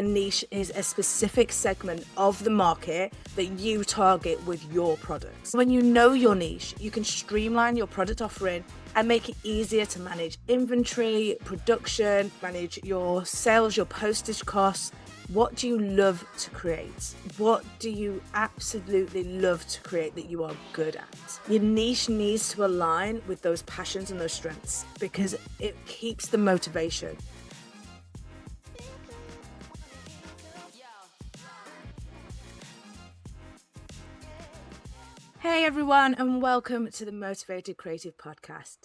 a niche is a specific segment of the market that you target with your products. When you know your niche, you can streamline your product offering and make it easier to manage inventory, production, manage your sales, your postage costs. What do you love to create? What do you absolutely love to create that you are good at? Your niche needs to align with those passions and those strengths because it keeps the motivation. Hey everyone, and welcome to the Motivated Creative Podcast.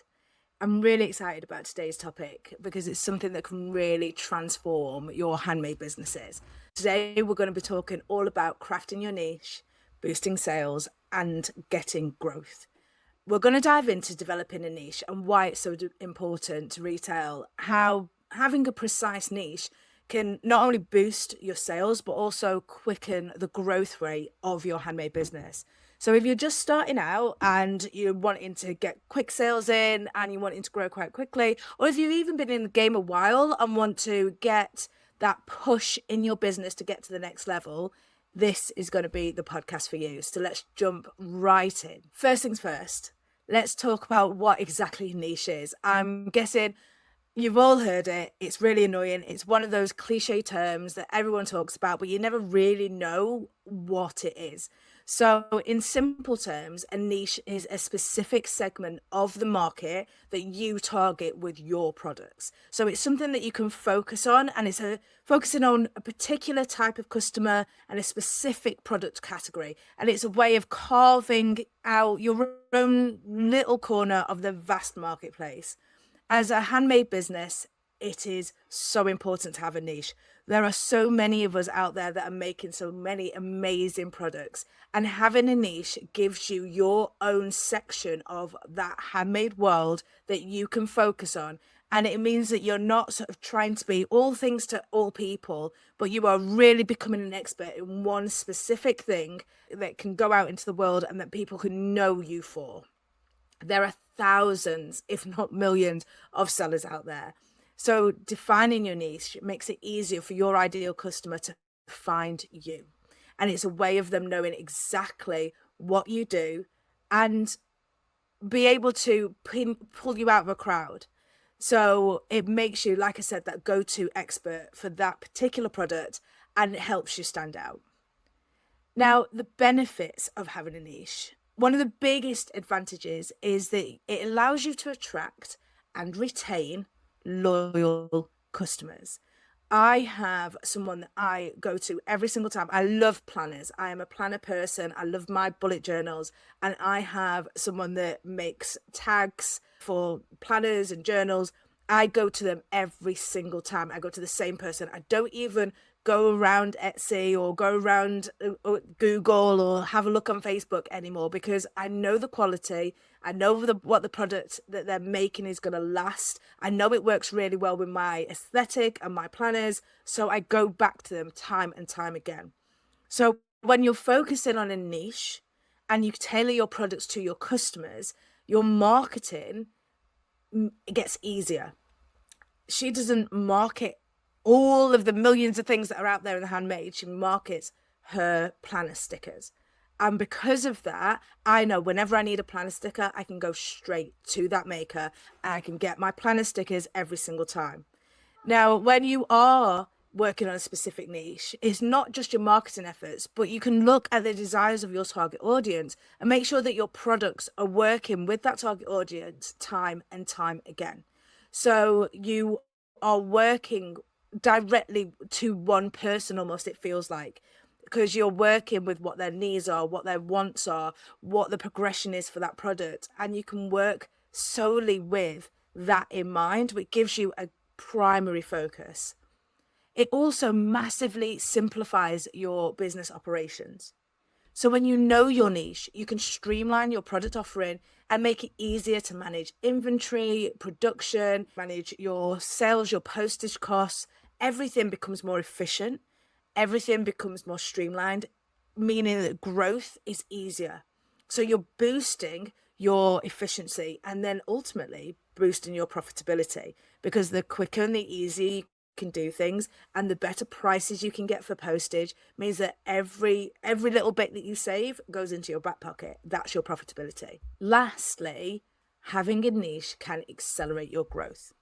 I'm really excited about today's topic because it's something that can really transform your handmade businesses. Today, we're going to be talking all about crafting your niche, boosting sales, and getting growth. We're going to dive into developing a niche and why it's so important to retail, how having a precise niche can not only boost your sales, but also quicken the growth rate of your handmade business. So if you're just starting out and you're wanting to get quick sales in and you're wanting to grow quite quickly, or if you've even been in the game a while and want to get that push in your business to get to the next level, this is going to be the podcast for you. So let's jump right in. First things first, let's talk about what exactly niche is. I'm guessing you've all heard it. It's really annoying. It's one of those cliche terms that everyone talks about, but you never really know what it is. So in simple terms, a niche is a specific segment of the market that you target with your products. So it's something that you can focus on, and it's focusing on a particular type of customer and a specific product category. And it's a way of carving out your own little corner of the vast marketplace. As a handmade business, it is so important to have a niche. There are so many of us out there that are making so many amazing products, and having a niche gives you your own section of that handmade world that you can focus on. And it means that you're not sort of trying to be all things to all people, but you are really becoming an expert in one specific thing that can go out into the world and that people can know you for. There are thousands, if not millions, of sellers out there. So defining your niche makes it easier for your ideal customer to find you. And it's a way of them knowing exactly what you do and be able to pull you out of a crowd. So it makes you, like I said, that go-to expert for that particular product, and it helps you stand out. Now, the benefits of having a niche. One of the biggest advantages is that it allows you to attract and retain loyal customers. I have someone that I go to every single time. I love planners. I am a planner person. I love my bullet journals. And I have someone that makes tags for planners and journals. I go to them every single time. I go to the same person. I don't even go around Etsy or go around Google or have a look on Facebook anymore, because I know the quality. I know what the product that they're making is going to last. I know it works really well with my aesthetic and my planners. So I go back to them time and time again. So when you're focusing on a niche and you tailor your products to your customers, your marketing gets easier. She doesn't market all of the millions of things that are out there in the handmade. She markets her planner stickers. And because of that, I know whenever I need a planner sticker, I can go straight to that maker and I can get my planner stickers every single time. Now, when you are working on a specific niche, it's not just your marketing efforts, but you can look at the desires of your target audience and make sure that your products are working with that target audience time and time again. So you are working directly to one person, almost, it feels like, because you're working with what their needs are, what their wants are, what the progression is for that product, and you can work solely with that in mind, which gives you a primary focus. It also massively simplifies your business operations. So when you know your niche, you can streamline your product offering and make it easier to manage inventory, production, manage your sales, your postage costs. Everything becomes more efficient. Everything becomes more streamlined, meaning that growth is easier. So you're boosting your efficiency and then ultimately boosting your profitability, because the quicker and the easier you can do things, and the better prices you can get for postage means that every little bit that you save goes into your back pocket. That's your profitability. Lastly, having a niche can accelerate your growth.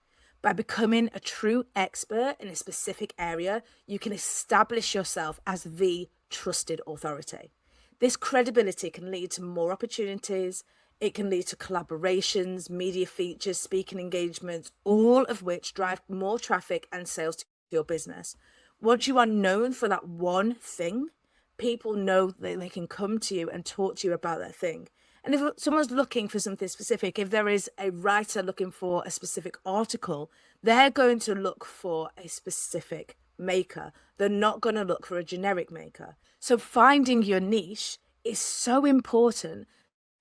By becoming a true expert in a specific area, you can establish yourself as the trusted authority. This credibility can lead to more opportunities. It can lead to collaborations, media features, speaking engagements, all of which drive more traffic and sales to your business. Once you are known for that one thing, people know that they can come to you and talk to you about that thing. And if someone's looking for something specific, if there is a writer looking for a specific article, they're going to look for a specific maker. They're not going to look for a generic maker. So finding your niche is so important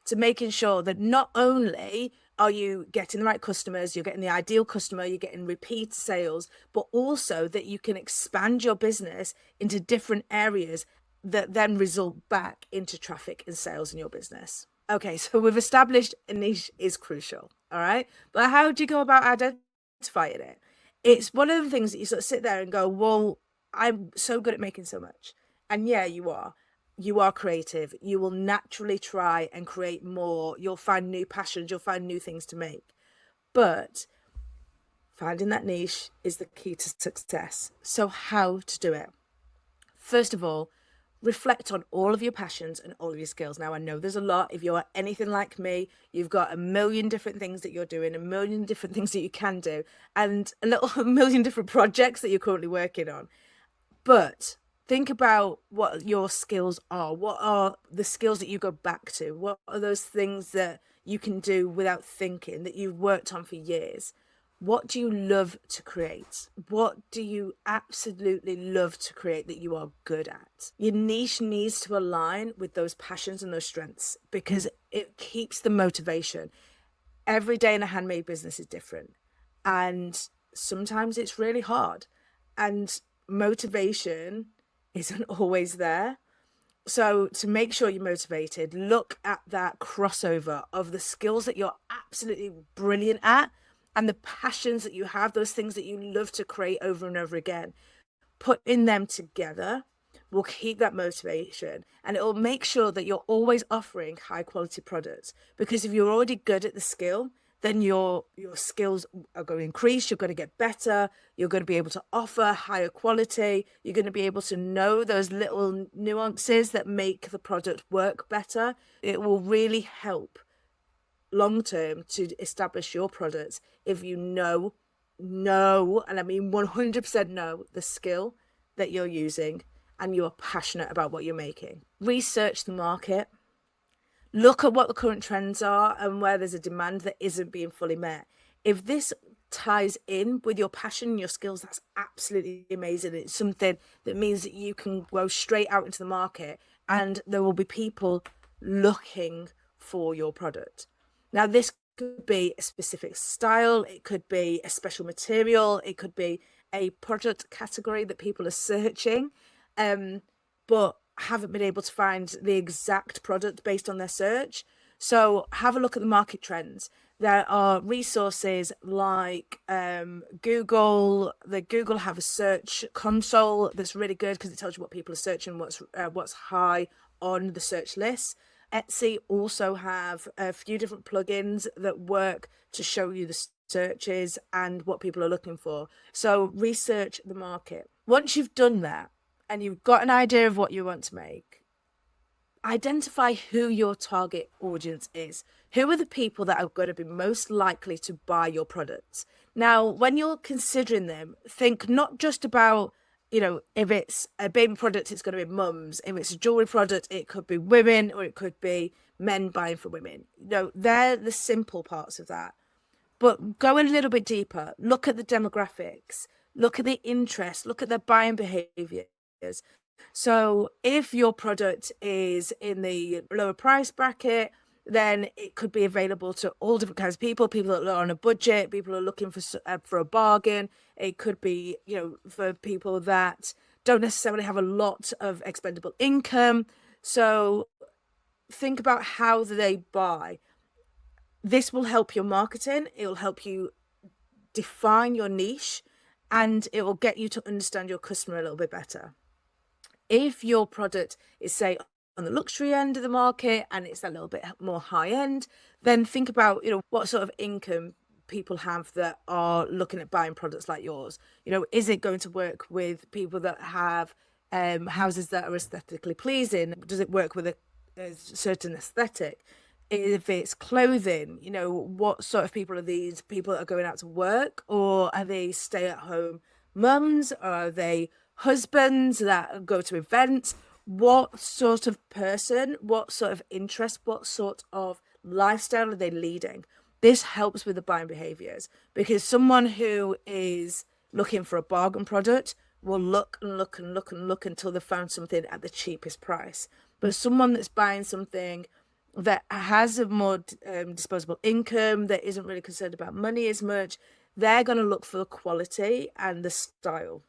to making sure that not only are you getting the right customers, you're getting the ideal customer, you're getting repeat sales, but also that you can expand your business into different areas that then result back into traffic and sales in your business. Okay, so we've established a niche is crucial, all right? But how do you go about identifying it? It's one of the things that you sort of sit there and go, well, I'm so good at making so much. And yeah, you are. You are creative. You will naturally try and create more. You'll find new passions. You'll find new things to make. But finding that niche is the key to success. So how to do it? First of all, reflect on all of your passions and all of your skills. Now, I know there's a lot. If you're anything like me, you've got a million different things that you're doing, a million different things that you can do, and a million different projects that you're currently working on. But think about what your skills are. What are the skills that you go back to? What are those things that you can do without thinking, that you've worked on for years? What do you love to create? What do you absolutely love to create that you are good at? Your niche needs to align with those passions and those strengths because it keeps the motivation. Every day in a handmade business is different. And sometimes it's really hard. And motivation isn't always there. So to make sure you're motivated, look at that crossover of the skills that you're absolutely brilliant at and the passions that you have, those things that you love to create over and over again. Putting them together will keep that motivation, and it will make sure that you're always offering high quality products, because if you're already good at the skill, then your skills are going to increase. You're going to get better. You're going to be able to offer higher quality. You're going to be able to know those little nuances that make the product work better. It will really help long term to establish your products if you know, and I mean 100% know the skill that you're using and you're passionate about what you're making. Research the market. Look at what the current trends are and where there's a demand that isn't being fully met. If this ties in with your passion and your skills, that's absolutely amazing. It's something that means that you can go straight out into the market and there will be people looking for your product. Now, this could be a specific style, it could be a special material, it could be a product category that people are searching, but haven't been able to find the exact product based on their search. So have a look at the market trends. There are resources like Google. Google have a search console that's really good because it tells you what people are searching, what's high on the search list. Etsy also have a few different plugins that work to show you the searches and what people are looking for. So research the market. Once you've done that and you've got an idea of what you want to make, identify who your target audience is. Who are the people that are going to be most likely to buy your products? Now, when you're considering them, think not just about, if it's a baby product, it's going to be mums. If it's a jewelry product, it could be women, or it could be men buying for women. They're the simple parts of that. But go a little bit deeper. Look at the demographics. Look at the interest. Look at their buying behaviors. So if your product is in the lower price bracket, then it could be available to all different kinds of people that are on a budget, people are looking for a bargain. It could be, for people that don't necessarily have a lot of expendable income. So think about how they buy. This will help your marketing. It will help you define your niche and it will get you to understand your customer a little bit better. If your product is, say, on the luxury end of the market and it's a little bit more high end, then think about, what sort of income people have that are looking at buying products like yours. Is it going to work with people that have houses that are aesthetically pleasing? Does it work with a certain aesthetic? If it's clothing, what sort of people are these? People that are going out to work, or are they stay-at-home mums? Or are they husbands that go to events? What sort of person, what sort of interest, what sort of lifestyle are they leading? This helps with the buying behaviors, because someone who is looking for a bargain product will look and look and look and look until they've found something at the cheapest price. But someone that's buying something that has a more disposable income, that isn't really concerned about money as much, they're going to look for the quality and the style.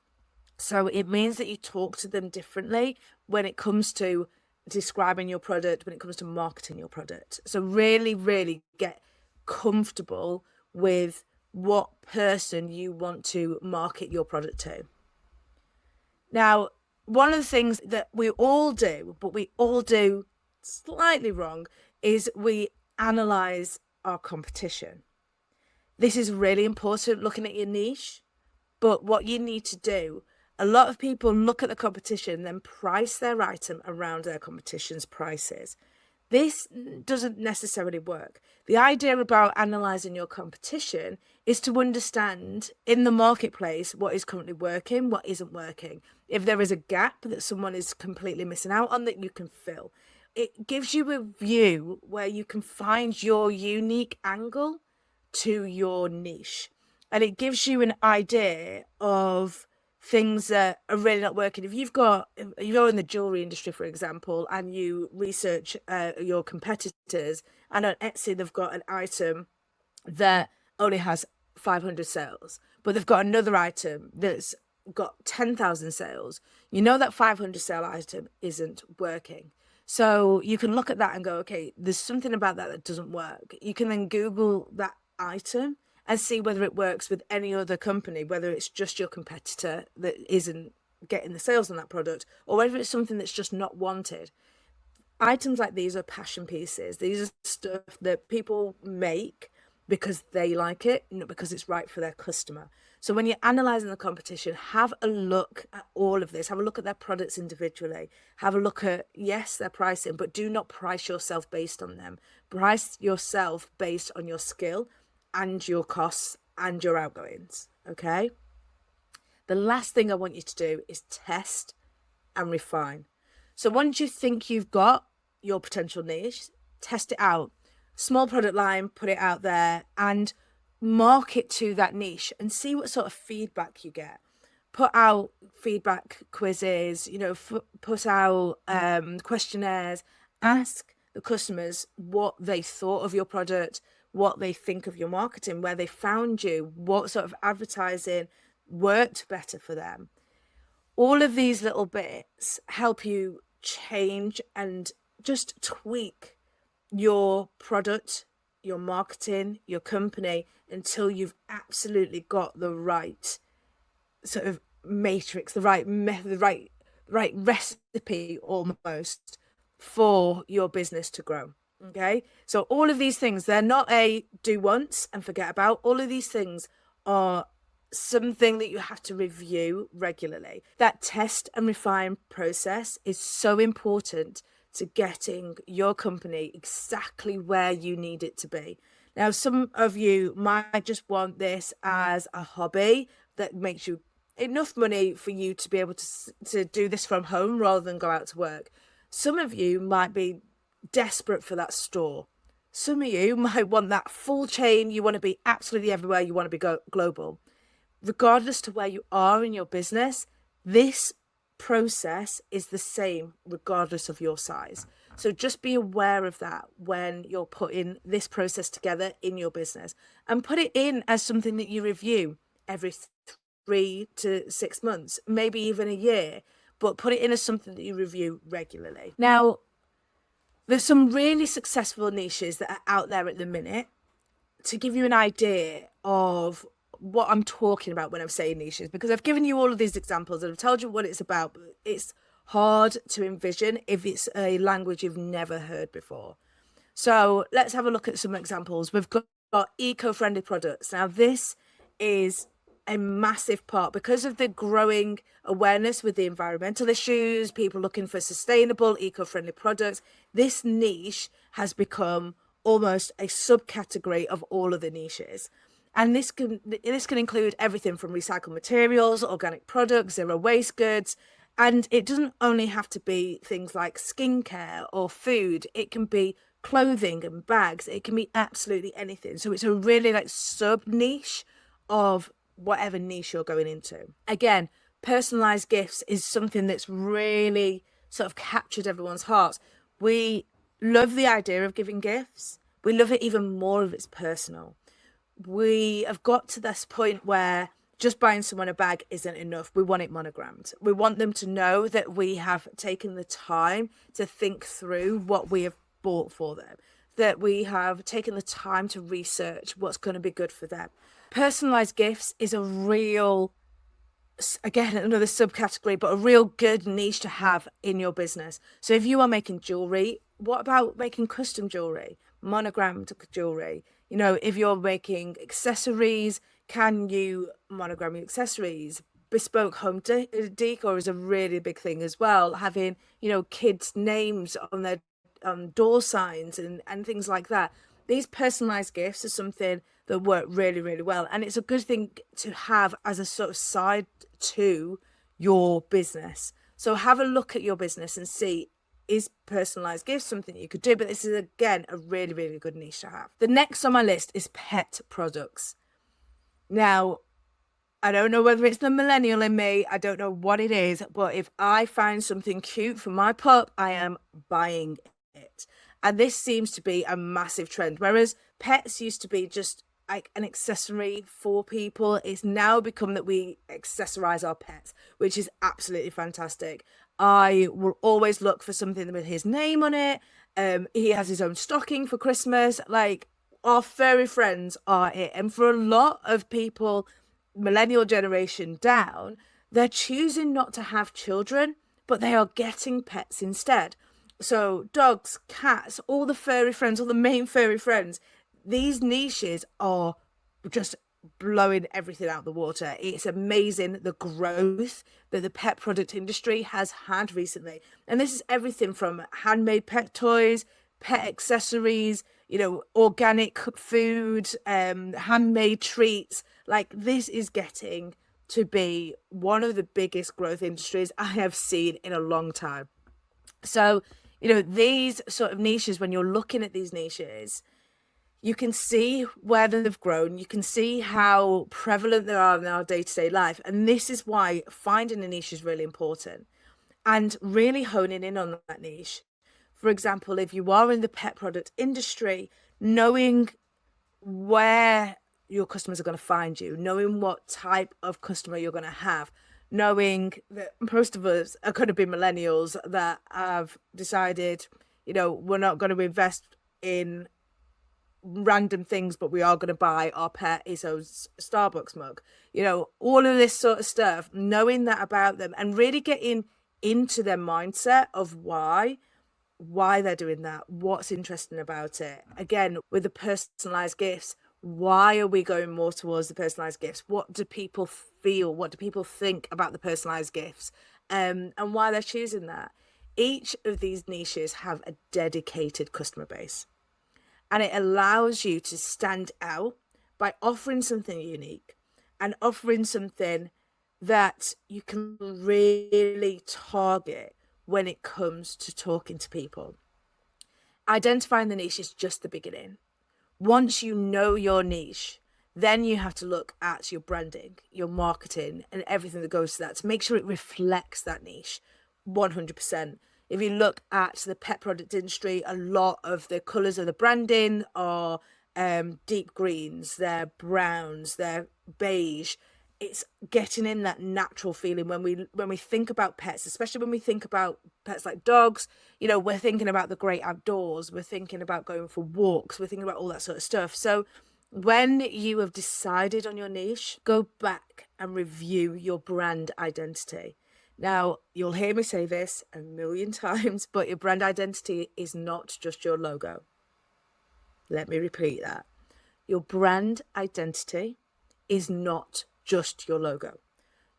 So it means that you talk to them differently when it comes to describing your product, when it comes to marketing your product. So really, really get comfortable with what person you want to market your product to. Now, one of the things that we all do, but we all do slightly wrong, is we analyze our competition. This is really important, looking at your niche. But what you need to do, a lot of people look at the competition, then price their item around their competition's prices. This doesn't necessarily work. The idea about analysing your competition is to understand in the marketplace what is currently working, what isn't working. If there is a gap that someone is completely missing out on, that you can fill. It gives you a view where you can find your unique angle to your niche. And it gives you an idea of things that are really not working. If you're in the jewelry industry, for example, and you research your competitors, and on Etsy they've got an item that only has 500 sales, but they've got another item that's got 10,000 sales, that 500 sale item isn't working. So you can look at that and go, okay, there's something about that doesn't work. You can then Google that item and see whether it works with any other company, whether it's just your competitor that isn't getting the sales on that product, or whether it's something that's just not wanted. Items like these are passion pieces. These are stuff that people make because they like it, not because it's right for their customer. So when you're analysing the competition, have a look at all of this. Have a look at their products individually. Have a look at, yes, their pricing, but do not price yourself based on them. Price yourself based on your skill and your costs and your outgoings, okay? The last thing I want you to do is test and refine. So once you think you've got your potential niche, test it out. Small product line, put it out there and market to that niche and see what sort of feedback you get. Put out feedback quizzes, put out questionnaires. Ask the customers what they thought of your product, what they think of your marketing, where they found you, what sort of advertising worked better for them. All of these little bits help you change and just tweak your product, your marketing, your company, until you've absolutely got the right sort of matrix, the right method, the right recipe almost for your business to grow. Okay, so all of these things, they're not a do once and forget about. All of these things are something that you have to review regularly. That test and refine process is so important to getting your company exactly where you need it to be. Now, some of you might just want this as a hobby that makes you enough money for you to be able to do this from home rather than go out to work. Some of you might be desperate for that store. Some of you might want that full chain. You want to be absolutely everywhere. You want to be global. Regardless to where you are in your business, this process is the same regardless of your size. So just be aware of that when you're putting this process together in your business, and put it in as something that you review every 3 to 6 months, maybe even a year, but put it in as something that you review regularly. Now, there's some really successful niches that are out there at the minute. To give you an idea of what I'm talking about when I'm saying niches, because I've given you all of these examples and I've told you what it's about, but it's hard to envision if it's a language you've never heard before. So let's have a look at some examples. We've got eco-friendly products. Now, this is a massive part because of the growing awareness with the environmental issues, people looking for sustainable, eco-friendly products. This niche has become almost a subcategory of all of the niches. And this can include everything from recycled materials, organic products, zero waste goods. And it doesn't only have to be things like skincare or food. It can be clothing and bags. It can be absolutely anything. So it's a really like sub niche of whatever niche you're going into. Again, personalized gifts is something that's really sort of captured everyone's hearts. We love the idea of giving gifts. We love it even more if it's personal. We have got to this point where just buying someone a bag isn't enough. We want it monogrammed. We want them to know that we have taken the time to think through what we have bought for them, that we have taken the time to research what's going to be good for them. Personalized gifts is a real, again, another subcategory, but a real good niche to have in your business. So if you are making jewelry, what about making custom jewelry, monogrammed jewelry? You know, if you're making accessories, can you monogram your accessories? Bespoke home decor is a really big thing as well. Having, you know, kids' names on their door signs and things like that. These personalized gifts are something that work really, really well. And it's a good thing to have as a sort of side to your business. So have a look at your business and see, is personalized gifts something you could do? But this is, again, a really, really good niche to have. The next on my list is pet products. Now, I don't know whether it's the millennial in me. I don't know what it is. But if I find something cute for my pup, I am buying it. And this seems to be a massive trend. Whereas pets used to be just like an accessory for people, it's now become that we accessorize our pets, which is absolutely fantastic. I will always look for something with his name on it. He has his own stocking for Christmas. Like, our furry friends are it. And for a lot of people, millennial generation down, they're choosing not to have children, but they are getting pets instead. So dogs, cats, all the furry friends, all the main furry friends, these niches are just blowing everything out the water. It's amazing the growth that the pet product industry has had recently. And this is everything from handmade pet toys, pet accessories, you know, organic food, handmade treats. Like, this is getting to be one of the biggest growth industries I have seen in a long time. So, you know, these sort of niches, when you're looking at these niches, you can see where they've grown. You can see how prevalent they are in our day-to-day life. And this is why finding a niche is really important and really honing in on that niche. For example, if you are in the pet product industry, knowing where your customers are going to find you, knowing what type of customer you're going to have, knowing that most of us are going to be millennials that have decided, you know, we're not going to invest in random things, but we are going to buy our pet his own Starbucks mug. You know, all of this sort of stuff, knowing that about them and really getting into their mindset of why they're doing that, what's interesting about it. Again, with the personalized gifts, why are we going more towards the personalized gifts? What do people feel? What do people think about the personalized gifts? And why they're choosing that. Each of these niches have a dedicated customer base. And it allows you to stand out by offering something unique and offering something that you can really target when it comes to talking to people. Identifying the niche is just the beginning. Once you know your niche, then you have to look at your branding, your marketing, and everything that goes to that to make sure it reflects that niche 100%. If you look at the pet product industry, a lot of the colours of the branding are deep greens, they're browns, they're beige. It's getting in that natural feeling when we think about pets, especially when we think about pets like dogs. You know, we're thinking about the great outdoors, we're thinking about going for walks, we're thinking about all that sort of stuff. So When you have decided on your niche, go back and review your brand identity. Now, you'll hear me say this a million times, but your brand identity is not just your logo. Let me repeat that. Your brand identity is not just your logo.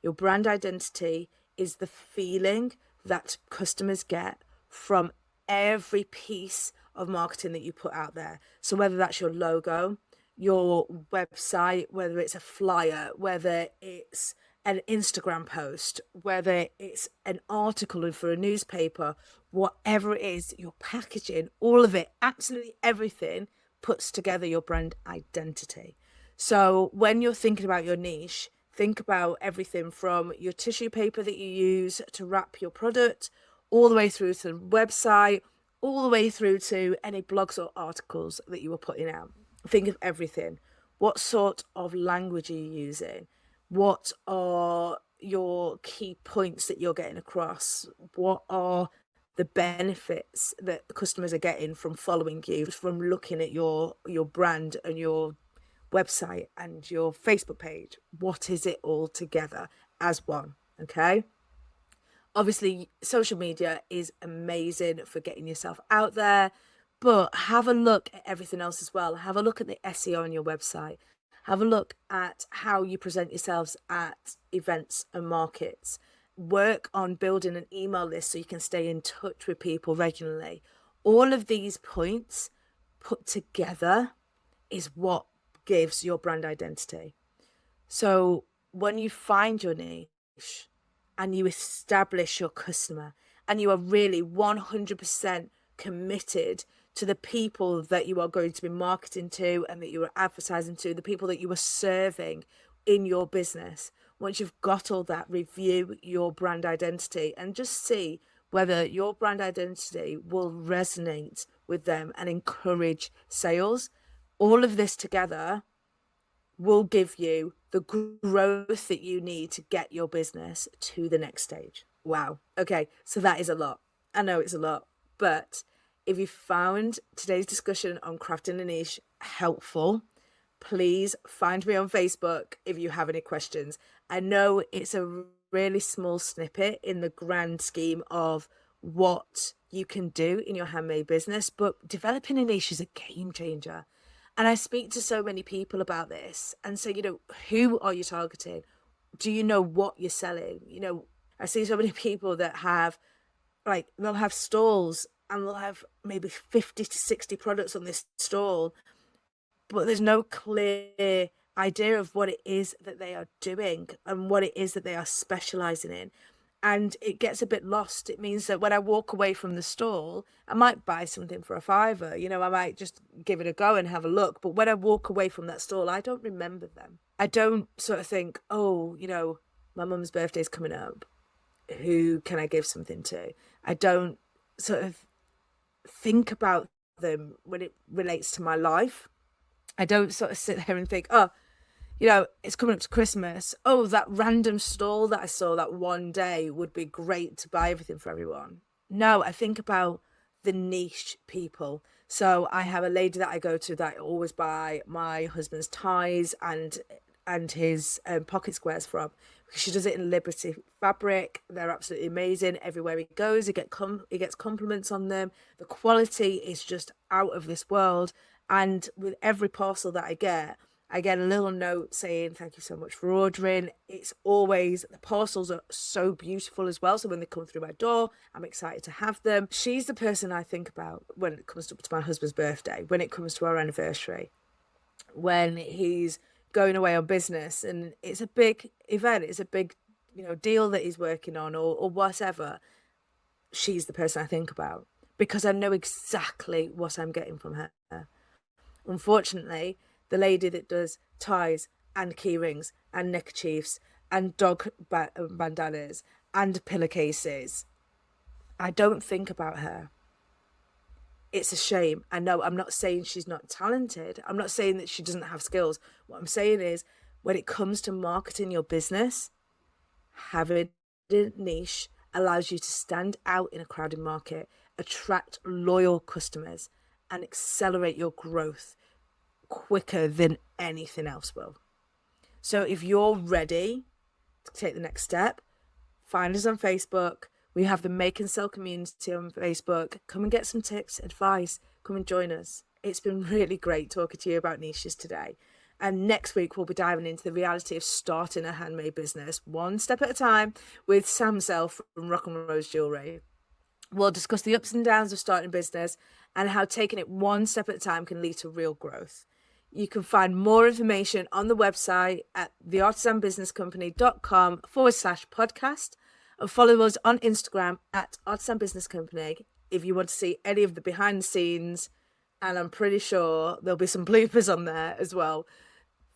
Your brand identity is the feeling that customers get from every piece of marketing that you put out there. So whether that's your logo, your website, whether it's a flyer, whether it's an Instagram post, whether it's an article for a newspaper, whatever it is, your packaging, all of it, absolutely everything puts together your brand identity. So when you're thinking about your niche, think about everything from your tissue paper that you use to wrap your product, all the way through to the website, all the way through to any blogs or articles that you are putting out. Think of everything. What sort of language are you using? What are your key points that you're getting across? What are the benefits that the customers are getting from following you, from looking at your brand and your website and your Facebook page? What is it all together as one? Okay. Obviously, social media is amazing for getting yourself out there, but have a look at everything else as well. Have a look at the SEO on your website. Have a look at how you present yourselves at events and markets. Work on building an email list so you can stay in touch with people regularly. All of these points put together is what gives your brand identity. So when you find your niche and you establish your customer and you are really 100% committed to the people that you are going to be marketing to and that you are advertising to, the people that you are serving in your business, once you've got all that, review your brand identity and just see whether your brand identity will resonate with them and encourage sales. All of this together will give you the growth that you need to get your business to the next stage. Wow. Okay, so that is a lot. I know it's a lot, but if you found today's discussion on crafting a niche helpful, please find me on Facebook if you have any questions. I know it's a really small snippet in the grand scheme of what you can do in your handmade business, but developing a niche is a game changer. And I speak to so many people about this and say, who are you targeting? Do you know what you're selling? I see so many people that have, they'll have stalls and they'll have maybe 50 to 60 products on this stall, but there's no clear idea of what it is that they are doing and what it is that they are specializing in. And it gets a bit lost. It means that when I walk away from the stall, I might buy something for a fiver. I might just give it a go and have a look. But when I walk away from that stall, I don't remember them. I don't sort of think, oh, my mum's birthday is coming up. Who can I give something to? I don't sort of think about them when it relates to my life. I don't sort of sit there and think, oh, it's coming up to Christmas. Oh, that random stall that I saw that one day would be great to buy everything for everyone. No, I think about the niche people. So I have a lady that I go to that I always buy my husband's ties and his pocket squares from. She does it in Liberty fabric. They're absolutely amazing. Everywhere he goes, he gets compliments on them. The quality is just out of this world. And with every parcel that I get a little note saying, thank you so much for ordering. It's always, the parcels are so beautiful as well. So when they come through my door, I'm excited to have them. She's the person I think about when it comes to my husband's birthday, when it comes to our anniversary, when he's going away on business and it's a big event, it's a big, deal that he's working on or whatever. She's the person I think about because I know exactly what I'm getting from her. Unfortunately, the lady that does ties and key rings and neckerchiefs and dog bandanas and pillowcases, I don't think about her. It's a shame. I know, I'm not saying she's not talented. I'm not saying that she doesn't have skills. What I'm saying is when it comes to marketing your business, having a niche allows you to stand out in a crowded market, attract loyal customers, and accelerate your growth quicker than anything else will. So if you're ready to take the next step, find us on Facebook. We have the Make and Sell community on Facebook. Come and get some tips, advice. Come and join us. It's been really great talking to you about niches today. And next week, we'll be diving into the reality of starting a handmade business, one step at a time, with Sam Zell from Rock and Rose Jewellery. We'll discuss the ups and downs of starting a business and how taking it one step at a time can lead to real growth. You can find more information on the website at theartisanbusinesscompany.com/podcast and follow us on Instagram at Artisan Business Company if you want to see any of the behind the scenes. And I'm pretty sure there'll be some bloopers on there as well.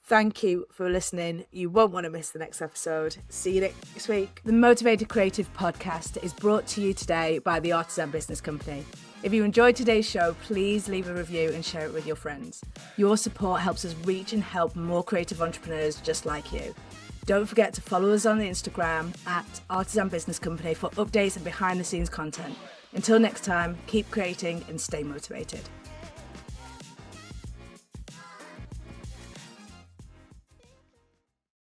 Thank you for listening. You won't want to miss the next episode. See you next week. The Motivated Creative Podcast is brought to you today by the Artisan Business Company. If you enjoyed today's show, please leave a review and share it with your friends. Your support helps us reach and help more creative entrepreneurs just like you. Don't forget to follow us on Instagram at Artisan Business Company for updates and behind the scenes content. Until next time, keep creating and stay motivated.